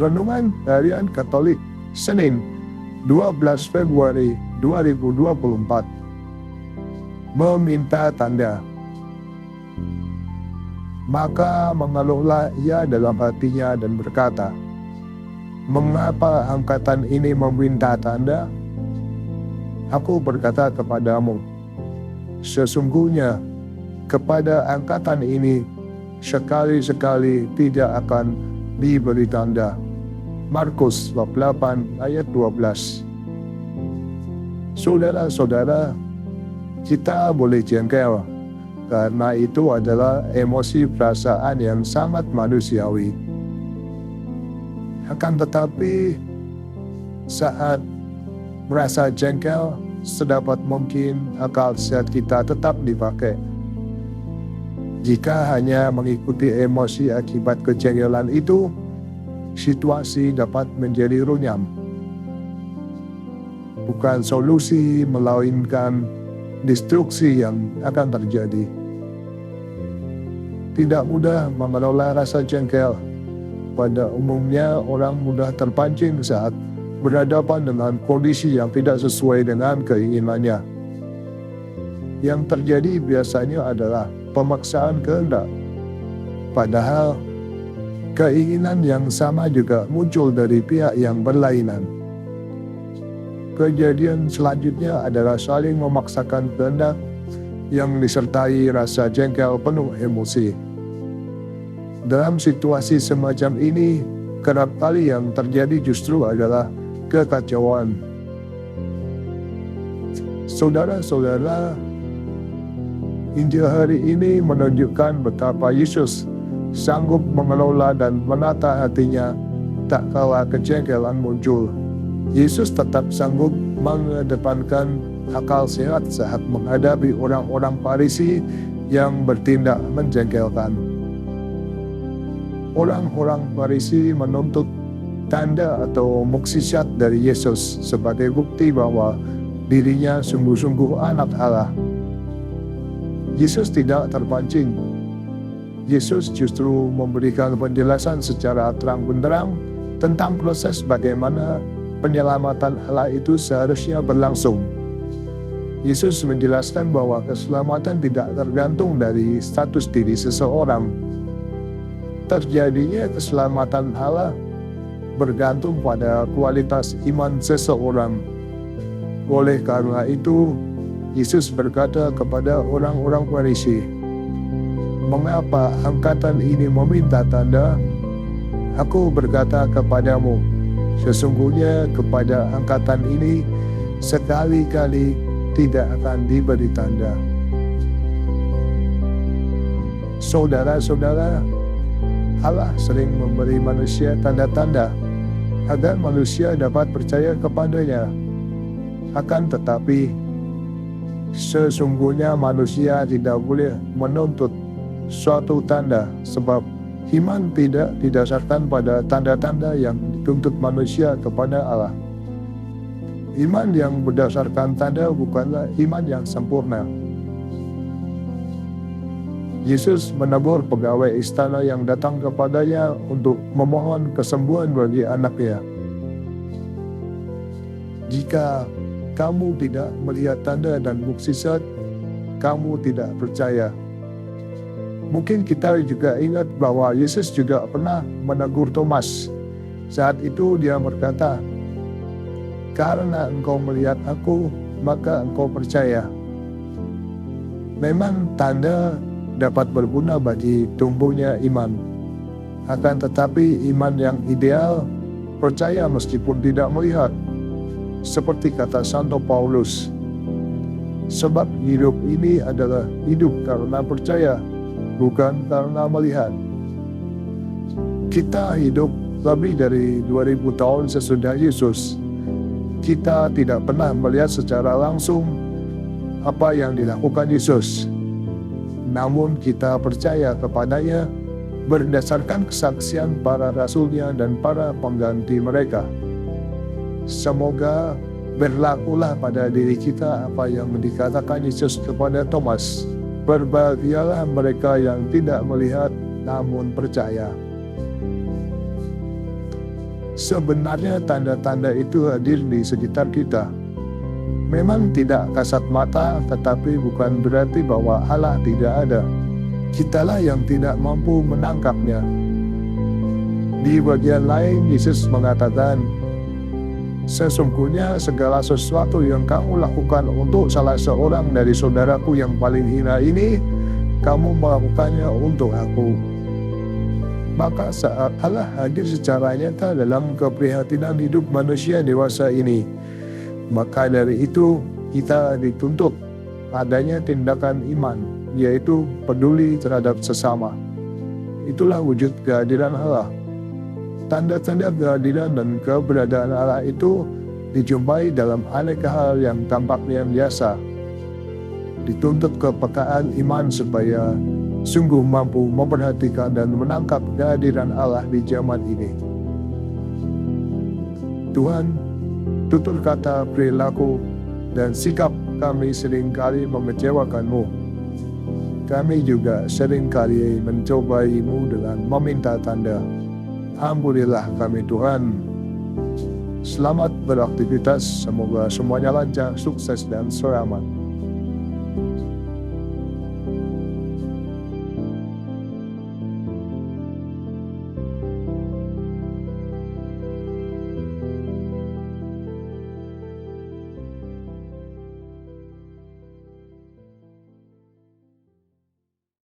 Renungan Harian Katolik Senin 12 Februari 2024. Meminta tanda. Maka mengeluhlah ia dalam hatinya dan berkata, "Mengapa angkatan ini meminta tanda?" Aku berkata kepadamu, sesungguhnya kepada angkatan ini sekali-sekali tidak akan diberi tanda. Markus bab 8 ayat 12. Saudara-saudara, kita boleh jengkel, karena itu adalah emosi perasaan yang sangat manusiawi. Akan tetapi, saat merasa jengkel, sedapat mungkin akal sehat kita tetap dipakai. Jika hanya mengikuti emosi akibat kejengkelan itu, situasi dapat menjadi runyam. Bukan solusi, melainkan destruksi yang akan terjadi. Tidak mudah mengelola rasa jengkel. Pada umumnya, orang mudah terpancing saat berhadapan dengan kondisi yang tidak sesuai dengan keinginannya. Yang terjadi biasanya adalah pemaksaan kehendak. Padahal, keinginan yang sama juga muncul dari pihak yang berlainan. Kejadian selanjutnya adalah saling memaksakan kehendak yang disertai rasa jengkel penuh emosi. Dalam situasi semacam ini, kerap kali yang terjadi justru adalah kekacauan. Saudara-saudara, Injil hari ini menunjukkan betapa Yesus sanggup mengelola dan menata hatinya tak kala kejengkelan muncul. Yesus tetap sanggup mengedepankan akal sehat saat menghadapi orang-orang Farisi yang bertindak menjengkelkan. Orang-orang Farisi menuntut tanda atau mukjizat dari Yesus sebagai bukti bahwa dirinya sungguh-sungguh anak Allah. Yesus tidak terpancing. Yesus justru memberikan penjelasan secara terang benderang tentang proses bagaimana penyelamatan Allah itu seharusnya berlangsung. Yesus menjelaskan bahwa keselamatan tidak tergantung dari status diri seseorang. Terjadinya keselamatan Allah bergantung pada kualitas iman seseorang. Oleh karena itu, Yesus berkata kepada orang-orang Farisi, "Mengapa angkatan ini meminta tanda? Aku berkata kepadamu, sesungguhnya kepada angkatan ini sekali-kali tidak akan diberi tanda." Saudara-saudara, Allah sering memberi manusia tanda-tanda agar manusia dapat percaya kepadanya. Akan tetapi, sesungguhnya manusia tidak boleh menuntut suatu tanda, sebab iman tidak didasarkan pada tanda-tanda yang dituntut manusia kepada Allah. Iman yang berdasarkan tanda bukanlah iman yang sempurna. Yesus menegur pegawai istana yang datang kepadanya untuk memohon kesembuhan bagi anaknya. Jika kamu tidak melihat tanda dan mukjizat, kamu tidak percaya. Mungkin kita juga ingat bahwa Yesus juga pernah menegur Thomas. Saat itu dia berkata, "Karena engkau melihat aku, maka engkau percaya." Memang tanda dapat berguna bagi tumbuhnya iman. Akan tetapi iman yang ideal, percaya meskipun tidak melihat. Seperti kata Santo Paulus, "Sebab hidup ini adalah hidup karena percaya, bukan karena melihat." Kita hidup lebih dari 2000 tahun sesudah Yesus. Kita tidak pernah melihat secara langsung apa yang dilakukan Yesus. Namun kita percaya kepadanya berdasarkan kesaksian para rasulnya dan para pengganti mereka. Semoga berlakulah pada diri kita apa yang dikatakan Yesus kepada Thomas, "Berbahagialah mereka yang tidak melihat namun percaya." Sebenarnya tanda-tanda itu hadir di sekitar kita. Memang tidak kasat mata, tetapi bukan berarti bahwa Allah tidak ada. Kitalah yang tidak mampu menangkapnya. Di bagian lain, Yesus mengatakan, "Sesungguhnya segala sesuatu yang kamu lakukan untuk salah seorang dari saudaraku yang paling hina ini, kamu melakukannya untuk aku." Maka saat Allah hadir secara nyata dalam keprihatinan hidup manusia dewasa ini, maka dari itu kita dituntut adanya tindakan iman, yaitu peduli terhadap sesama. Itulah wujud kehadiran Allah. Tanda-tanda kehadiran dan keberadaan Allah itu dijumpai dalam aneka hal yang tampaknya biasa. Dituntut kepekaan iman supaya sungguh mampu memperhatikan dan menangkap kehadiran Allah di zaman ini. Tuhan, tutur kata, perilaku, dan sikap kami seringkali mengecewakan-Mu. Kami juga seringkali mencobai-Mu dengan meminta tanda. Ampunilah kami Tuhan. Selamat beraktivitas, semoga semuanya lancar, sukses, dan selamat.